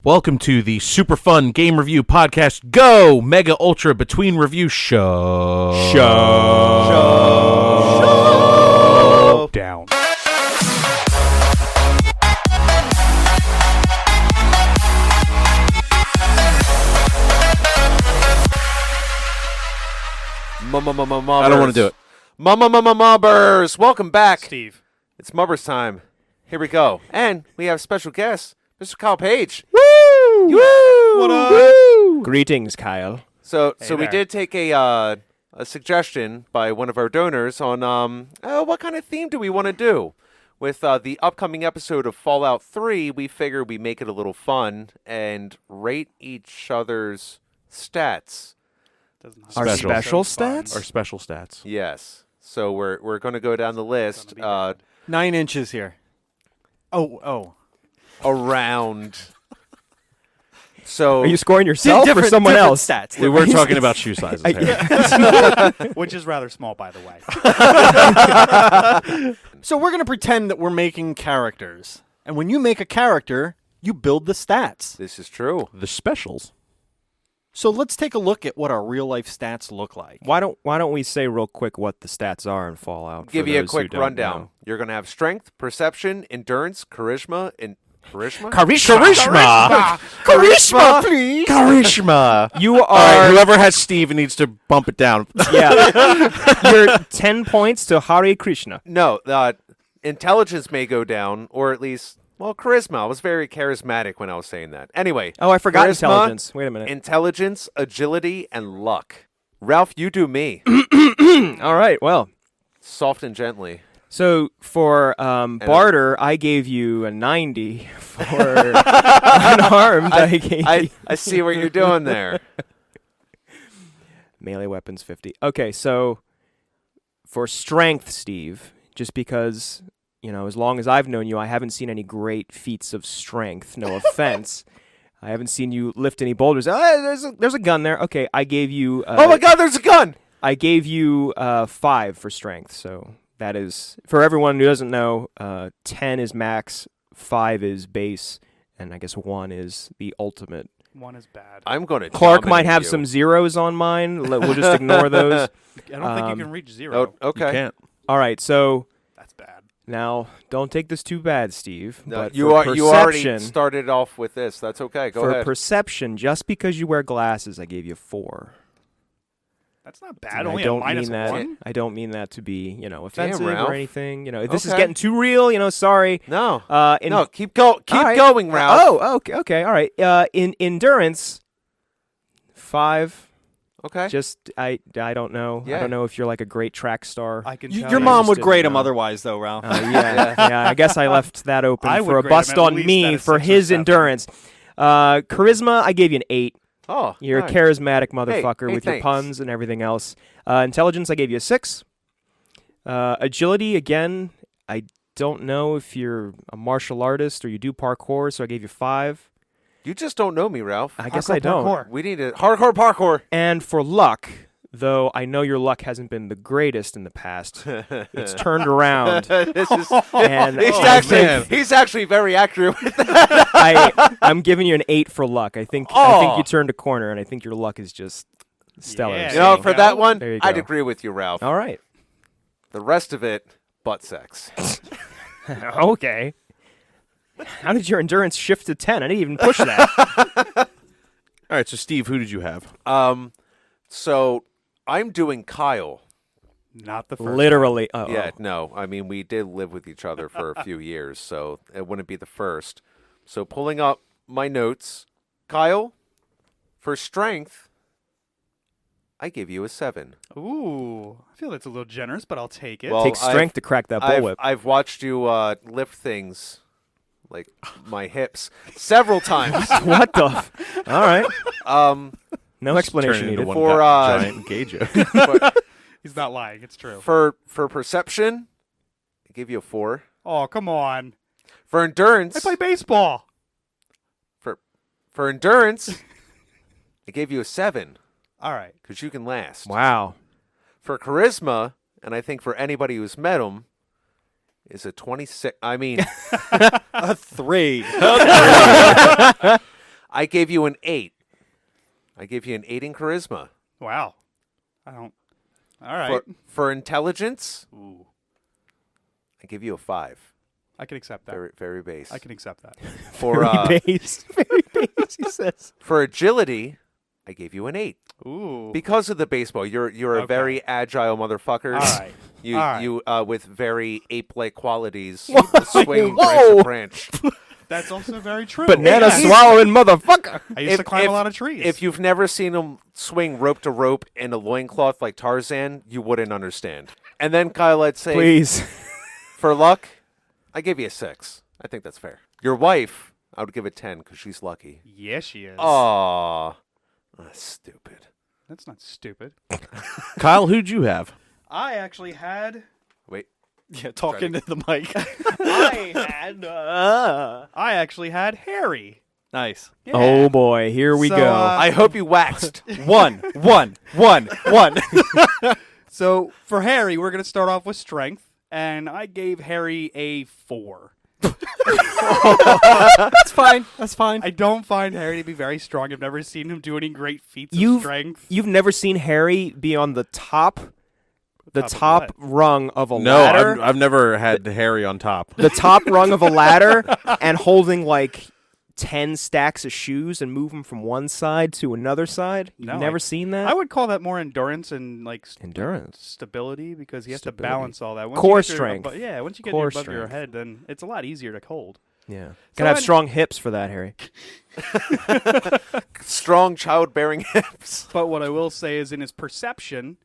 Welcome to the super fun game review podcast. Go Mega Ultra Between Review Show. Down. I don't want to do it. Mubrs. Welcome back. Steve. It's Mubrs time. Here we go. And we have special guest, Mr. Kyle Paige. Woo! Woo! What up? Woo! Greetings, Kyle. So Hey we there. did take a suggestion by one of our donors on what kind of theme do we want to do? With the upcoming episode of Fallout 3, we figured we make it a little fun and rate each other's stats. Our special stats? Our special stats. Yes. So we're going to go down the list 9 inches here. Oh. around. So Are you scoring yourself or someone else? Stats. We were talking about shoe sizes. Which is rather small, by the way. So we're going to pretend that we're making characters. And when you make a character, you build the stats. this is true. The specials. So let's take a look at what our real-life stats look like. Why don't we say real quick what the stats are in Fallout? Give for you a those who quick don't rundown. know? You're going to have strength, perception, endurance, charisma, and charisma. Charisma, please. Charisma. You All right, are whoever has Steve needs to bump it down. you're 10 points to Hare Krishna. No, intelligence may go down, or at least, well, charisma. I was very charismatic when I was saying that. Anyway. Oh, I forgot charisma, intelligence. Wait a minute. Intelligence, agility, and luck. Ralph, you do me. All right, well. Soft and gently. So for barter, I gave you a 90. For unarmed, I gave you I see what you're doing there. melee weapons 50. Okay, so for strength, Steve, just because, as long as I've known you, I haven't seen any great feats of strength. No offense. I haven't seen you lift any boulders. There's a gun there. Okay, I gave you... Oh my God, there's a gun! I gave you 5 for strength, so that is... For everyone who doesn't know, 10 is max, 5 is base, and I guess 1 is the ultimate. 1 is bad. I'm going to Clark might have some zeros on mine. We'll just ignore those. I don't think you can reach 0. Oh, okay. You can't. All right, so... That's bad. Now, don't take this too bad, Steve. No, but you for already perception, started off with this. That's okay. Go for ahead. perception, just because you wear glasses, I gave you 4. That's not bad. And Only I don't a minus mean that. 1? I don't mean that to be, offensive Ralph. or anything. This is Okay. getting too real. Sorry. No. No, Keep All right. going, Ralph. Oh, okay, all right. In endurance, 5. Okay. Just I don't know. Yeah. I don't know if you're like a great track star. I can You- tell your you. mom I just would didn't grade know. him otherwise, though, Ralph. Yeah. I guess I left that open I for would a grade him bust at on least me at a for 6 or his 7. endurance. Charisma, I gave you an 8. Oh, You're all a right. charismatic motherfucker hey, with your thanks. puns and everything else. Intelligence, I gave you a 6. Agility, again, I don't know if you're a martial artist or you do parkour, so I gave you 5. You just don't know me, Ralph. I guess I don't. Parkour. We need a hardcore parkour. And for luck, though I know your luck hasn't been the greatest in the past, it's turned around. This is, And he's actually very accurate with that. I'm giving you an 8 for luck. I think you turned a corner, and I think your luck is just stellar. Yeah. You know, There for you that go. one, There you I'd go. agree with you, Ralph. All right. The rest of it, butt sex. Okay. How did your endurance shift to 10? I didn't even push that. All right, so Steve, who did you have? So I'm doing Kyle. Not the first. Literally. Uh-oh. Yeah, no. I mean, we did live with each other for a few years, so it wouldn't be the first. So pulling up my notes, Kyle, for strength, I give you a 7. Ooh. I feel that's a little generous, but I'll take it. Well, Takes strength to crack that bullwhip. I've watched you lift things like my hips several times. What the? All right. No explanation Turn it into needed. one For, giant gay joke. He's not lying. It's true. For perception, I give you a 4. Oh, come on. For endurance, I play baseball. for endurance, I gave you a 7 All right. because you can last. Wow. For charisma, and I think for anybody who's met him, is a 26. I mean, A 3. I gave you an 8. I gave you an 8 in charisma. Wow. I don't. All right. For intelligence, Ooh. I give you a 5. I can accept that. Very, very base. I can accept that. For base. Very base, he says. for agility, I gave you an 8 Ooh. because of the baseball. You're a Okay. very agile motherfucker. All right. You All right. you with very ape-like qualities. Whoa. Swinging Whoa. branch to branch. That's also very true. Banana Yeah. swallowing motherfucker. I used to climb a lot of trees. If you've never seen him swing rope to rope in a loincloth like Tarzan, you wouldn't understand. And then, Kyle, I'd say, Please. for luck, I gave you a 6. I think that's fair. Your wife, I would give it 10 because she's lucky. Yes, she is. Aw. That's stupid. That's not stupid. Kyle, who'd you have? I actually had. Wait. Yeah, talk into the mic. I actually had Harry. Nice. Yeah. Oh boy, here we So, go. I hope you waxed. One. So for Harry, we're gonna start off with strength, and I gave Harry a 4. That's fine. That's fine. I don't find Harry to be very strong. I've never seen him do any great feats of You've strength. you've never seen Harry be on the top Top of top what? rung of a No, ladder. I've never had Harry on top. The top rung of a ladder and holding like 10 stacks of shoes and move them from one side to another side. You've No, never seen that? I would call that more endurance and like Endurance. stability because he has to Stability. balance all that. Once Core you get your strength. once you get Core above your strength. head, then it's a lot easier to hold. Yeah. So Gotta have any- strong hips for that, Harry. Strong childbearing hips. But what I will say is in his perception,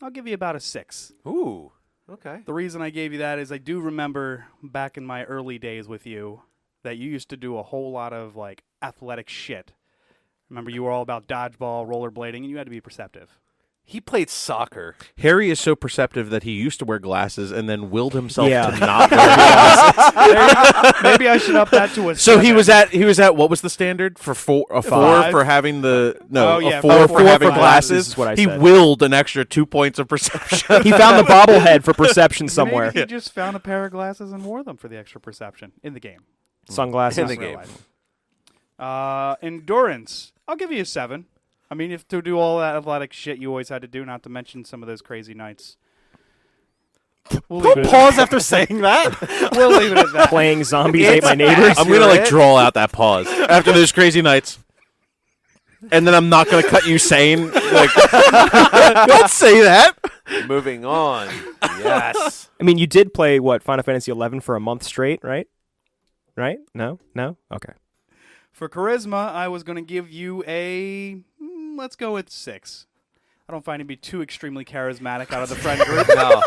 I'll give you about a 6. Ooh. Okay. The reason I gave you that is I do remember back in my early days with you that you used to do a whole lot of like athletic shit. Remember you were all about dodgeball, rollerblading, and you had to be perceptive. He played soccer. Harry is so perceptive that he used to wear glasses and then willed himself Yeah. to not wear glasses. Maybe I should up that to a So 7. he was at what was the standard for a 4 5. for having the Oh, yeah, a 4 4 for for having glasses. glasses. This is what I he said. willed an extra 2 points of perception. He found the bobblehead for perception somewhere. Maybe he just found a pair of glasses and wore them for the extra perception in the game. Sunglasses. In the Not real game. life. Endurance. I'll give you a 7. I mean, if to do all that athletic shit you always had to do, not to mention some of those crazy nights. We'll leave it at Pause after saying that. We'll leave it at that. Playing zombies ate my neighbors. I'm gonna like draw out that pause after those crazy nights, and then I'm not gonna cut you sane. Like, don't say that. Moving on. Yes. I mean, you did play what Final Fantasy 11 for a month straight, right? Right? No. Okay. For charisma, I was going to give you let's go with 6. I don't find him to be too extremely charismatic out of the friend group. No.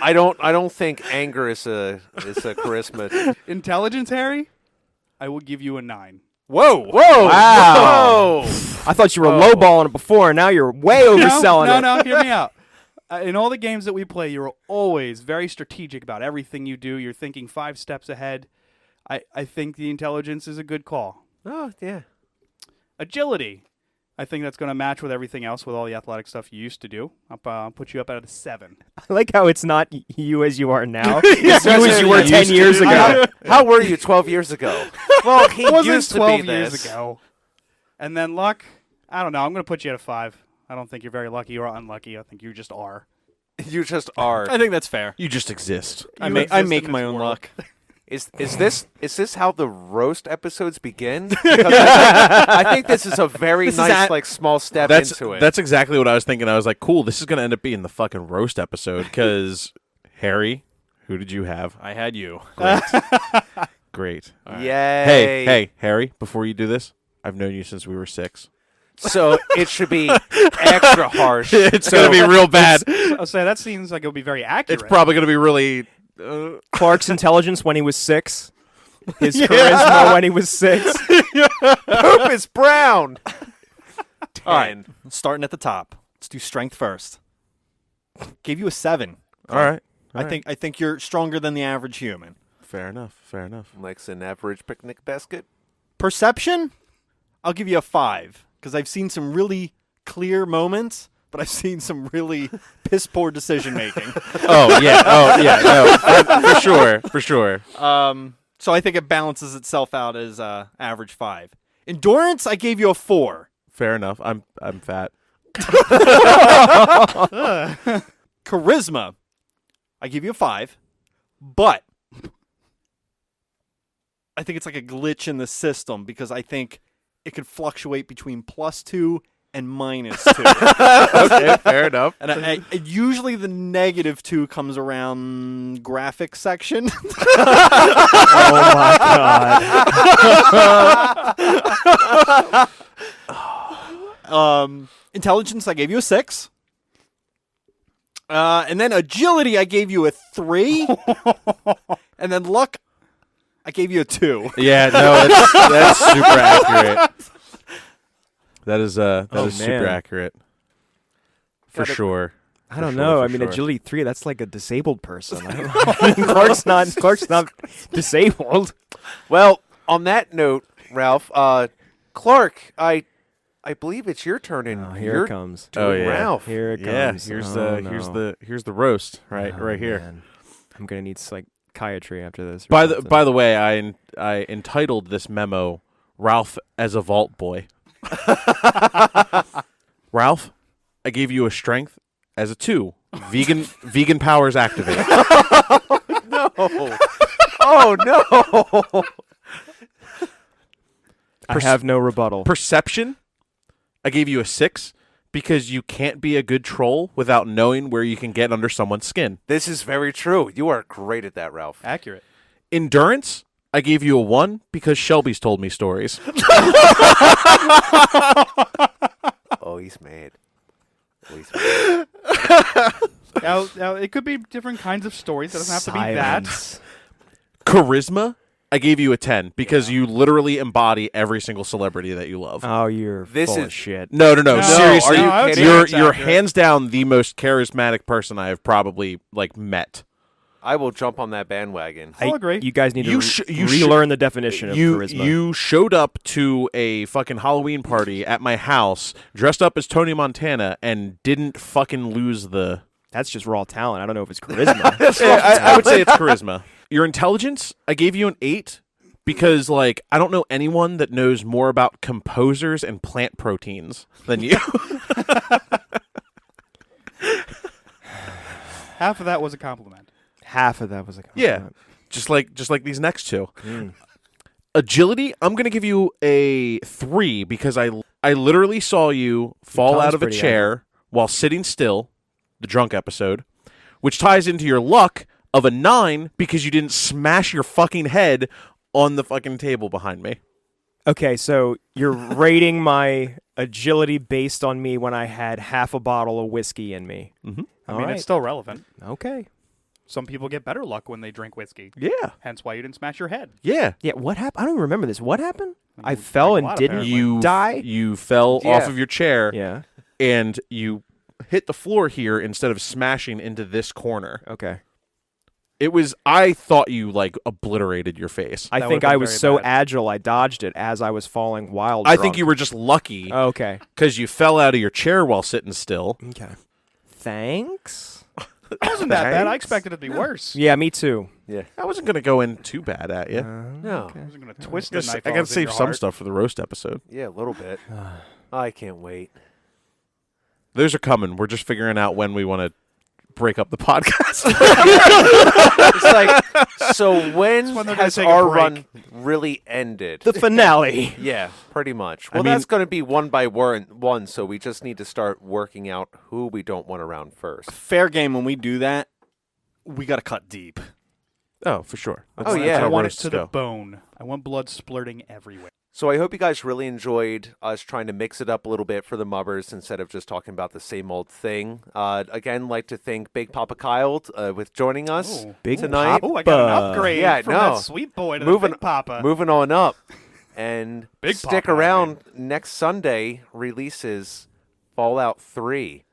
I don't think anger is a charisma. Intelligence, Harry, I will give you a 9. Whoa. Wow. I thought you were lowballing it before, and now you're way overselling it. No, hear me out. In all the games that we play, you're always very strategic about everything you do. You're thinking 5 steps ahead. I think the intelligence is a good call. Oh, yeah. Agility. I think that's going to match with everything else with all the athletic stuff you used to do. I'll put you up at a 7. I like how it's not you as you are now. Yes, It's you as you were 10 years ago. How were you 12 years ago? Well, he It wasn't used to 12 be years this. ago. And then luck, I don't know. I'm going to put you at a 5. I don't think you're very lucky or unlucky. I think you just are. You just are. I think that's fair. You just exist. I You make exist make in my this own world. luck. Is this how the roast episodes begin? Because I think this is a very nice like small step into it. That's exactly what I was thinking. I was like, cool. This is gonna end up being the fucking roast episode because Harry, who did you have? I had you. Great. Yay. Hey, Harry. Before you do this, I've known you since we were 6. So it should be extra harsh. It's gonna be real bad. I'll say that seems like it'll be very accurate. It's probably gonna be really. Clark's intelligence when he was 6. His charisma when he was 6. Poop is brown. 10. All right. Starting at the top. Let's do strength first. Gave you a 7. All right. I think you're stronger than the average human. Fair enough. Likes an average picnic basket. Perception, I'll give you a 5 because I've seen some really clear moments, but I've seen some really piss poor decision making. Oh yeah. No, for sure. So I think it balances itself out as average 5. Endurance, I gave you a 4. Fair enough. I'm fat. Charisma, I give you a 5. But I think it's like a glitch in the system because I think it could fluctuate between +2 and -2. Okay, fair enough. And I usually the -2 comes around graphics section. Oh my god. Intelligence, I gave you a 6. And then agility, I gave you a 3. And then luck, I gave you a 2. Yeah, no, that's super accurate. That is super man. accurate. For sure. I don't sure, know. for I mean, sure. agility 3. That's like a disabled person. Clark's not disabled. Well, on that note, Ralph, Clark, I believe it's your turn, and Oh, here you're it comes. Oh, doing yeah. Ralph. Here it Yeah, comes. here's Oh, the roast right Oh, here. man. I'm gonna need psychiatry after this. or By something. the way, I entitled this memo "Ralph as a Vault Boy." Ralph, I gave you a strength as a 2. Vegan powers activate. No. Oh no. I have no rebuttal. Perception, I gave you a 6 because you can't be a good troll without knowing where you can get under someone's skin. This is very true. You are great at that, Ralph. Accurate. Endurance, I gave you a 1 because Shelby's told me stories. Oh, he's mad. Oh, he's mad. Now, it could be different kinds of stories. It doesn't have to be that. Silence. Charisma, I gave you a 10 because you literally embody every single celebrity that you love. Oh, you're This full is- of shit. No. No, Seriously, are you I would say kidding? that's you're accurate. hands down the most charismatic person I have probably met. I will jump on that bandwagon. I'll agree. You guys need You to you relearn the definition of You charisma. you showed up to a fucking Halloween party at my house dressed up as Tony Montana and didn't fucking lose the. That's just raw talent. I don't know if it's charisma. Yeah, I would say it's charisma. Your intelligence, I gave you an 8 because like I don't know anyone that knows more about composers and plant proteins than you. Half of that was a compliment. Half of that was a Yeah. compliment. just like these next two. Mm. Agility, I'm going to give you a 3 because I literally saw you fall tongue's out of a pretty chair while sitting still, the drunk episode, which ties into your luck of a 9 because you didn't smash your fucking head on the fucking table behind me. Okay, so you're rating my agility based on me when I had half a bottle of whiskey in me. Mm-hmm. I mean, it's still relevant. Okay. Some people get better luck when they drink whiskey. Yeah. Hence why you didn't smash your head. Yeah. Yeah, what happened? I don't even remember this. What happened? I You fell drank and a lot, didn't apparently. You die? You fell Yeah. off of your chair Yeah. and you hit the floor here instead of smashing into this corner. Okay. It was I thought you like obliterated your face. I That think would've been I was very so bad. agile I dodged it as I was falling wild I drunk. think you were just lucky Okay. because you fell out of your chair while sitting still. Okay. Thanks. It wasn't that bad. I Thanks. expected it to be worse. Yeah, me too. I wasn't gonna go in too bad at you. No. I wasn't going to twist I the knife. gotta save some stuff for the roast episode. Yeah, a little bit. I can't wait. Those are coming. We're just figuring out when we want to break up the podcast. It's like, so when when they're gonna has take a our break. run really ended? The finale. Yeah, pretty much. I Well, mean- that's going to be one by one, so we just need to start working out who we don't want around first. Fair game. When we do that, we got to cut deep. Oh, for sure. Oh, yeah. I how want it roasts to the go. bone. I want blood splurting everywhere. So I hope you guys really enjoyed us trying to mix it up a little bit for the Mubrs instead of just talking about the same old thing. Again, like to thank Big Papa Kyle with joining us Ooh. Big tonight. Oh, I got an Papa. upgrade Yeah, from no. that sweet boy to Moving- the Big Papa. Moving on up. And Big stick Papa, I around. Next Sunday releases Fallout 3.